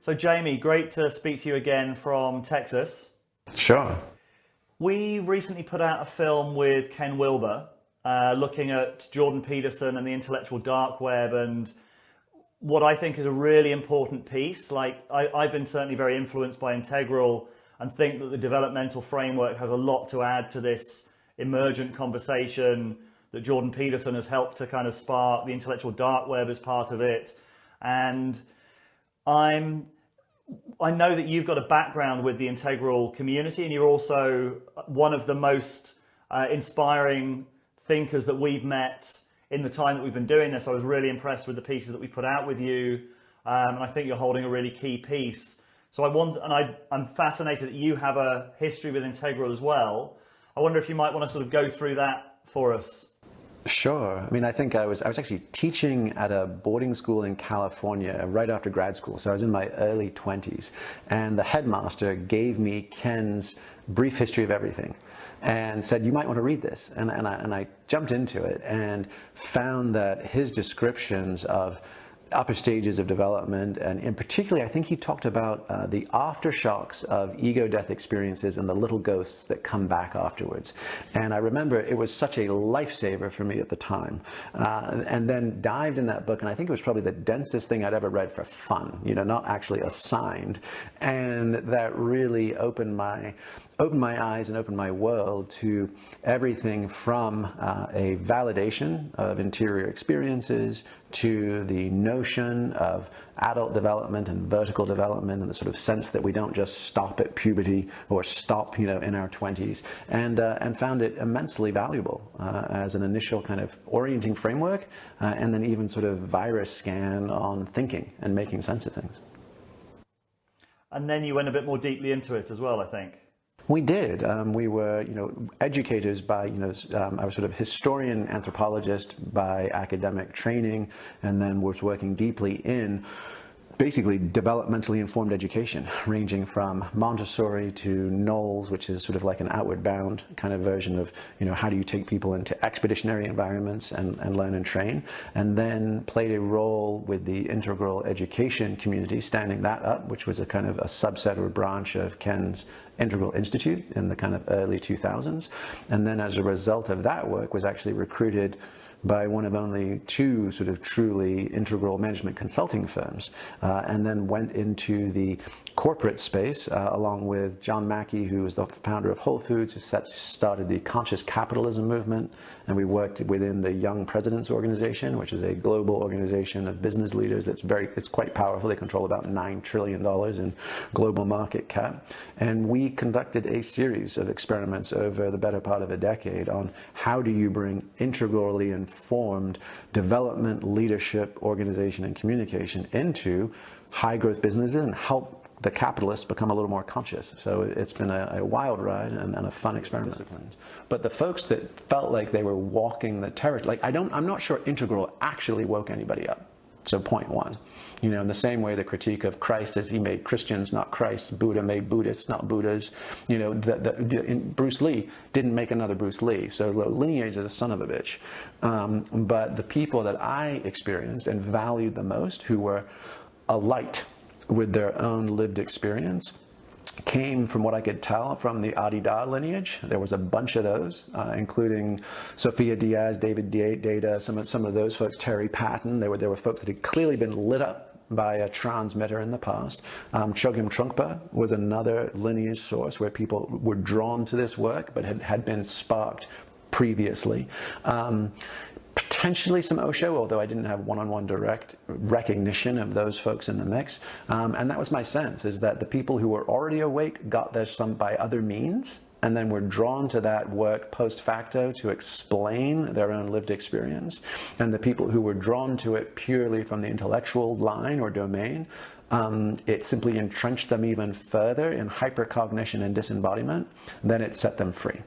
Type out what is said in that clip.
So Jamie, great to speak to you again from Texas. Sure. We recently put out a film with Ken Wilber looking at Jordan Peterson and the intellectual dark web, and what I think is a really important piece. I've been certainly very influenced by Integral and think that the developmental framework has a lot to add to this emergent conversation that Jordan Peterson has helped to kind of spark. The intellectual dark web as part of it. And I know that you've got a background with the Integral community, and you're also one of the most inspiring thinkers that we've met in the time that we've been doing this. I was really impressed with the pieces that we put out with you, and I think you're holding a really key piece. So I'm fascinated that you have a history with Integral as well. I wonder if you might want to sort of go through that for us. Sure. I mean, I think I was actually teaching at a boarding school in California right after grad school. So I was in my early 20s, and the headmaster gave me Ken's Brief History of Everything and said, you might want to read this. And I jumped into it and found that his descriptions of upper stages of development, and in particular, I think he talked about the aftershocks of ego death experiences and the little ghosts that come back afterwards. And I remember it was such a lifesaver for me at the time. And then dived in that book, and I think it was probably the densest thing I'd ever read for fun, not actually assigned. And that really opened my eyes and opened my world to everything from a validation of interior experiences to the notion of adult development and vertical development, and the sort of sense that we don't just stop at puberty or stop, in our 20s, and found it immensely valuable as an initial kind of orienting framework, and then even sort of virus scan on thinking and making sense of things. And then you went a bit more deeply into it as well, I think. We did. We were, educators by, I was sort of historian anthropologist by academic training, and then was working deeply in basically developmentally informed education, ranging from Montessori to Knowles, which is sort of like an outward bound kind of version of, how do you take people into expeditionary environments and learn and train, and then played a role with the integral education community, standing that up, which was a kind of a subset or a branch of Ken's Integral Institute in the kind of early 2000s. And then as a result of that work, was actually recruited by one of only two sort of truly integral management consulting firms, and then went into the corporate space along with John Mackey, who was the founder of Whole Foods, who started the conscious capitalism movement. And we worked within the Young Presidents Organization, which is a global organization of business leaders it's quite powerful. They control about $9 trillion in global market cap. And we conducted a series of experiments over the better part of a decade on how do you bring integrally informed development, leadership, organization, and communication into high growth businesses and help the capitalists become a little more conscious. So it's been a wild ride and a fun experiment. Disciplines. But the folks that felt like they were walking the territory, I'm not sure Integral actually woke anybody up. So point one. In the same way the critique of Christ is he made Christians, not Christ. Buddha made Buddhists, not Buddhas. Bruce Lee didn't make another Bruce Lee. So Lineage is a son of a bitch. But the people that I experienced and valued the most, who were alight with their own lived experience, came from what I could tell from the Adida lineage. There was a bunch of those, including Sophia Diaz, David Data, some of those folks, Terry Patton. There were folks that had clearly been lit up by a transmitter in the past. Chogyam Trungpa was another lineage source where people were drawn to this work, but had been sparked previously. Potentially some Osho, although I didn't have one-on-one direct recognition of those folks in the mix. And that was my sense, is that the people who were already awake got there some by other means, and then were drawn to that work post facto to explain their own lived experience. And the people who were drawn to it purely from the intellectual line or domain, it simply entrenched them even further in hypercognition and disembodiment. Then it set them free.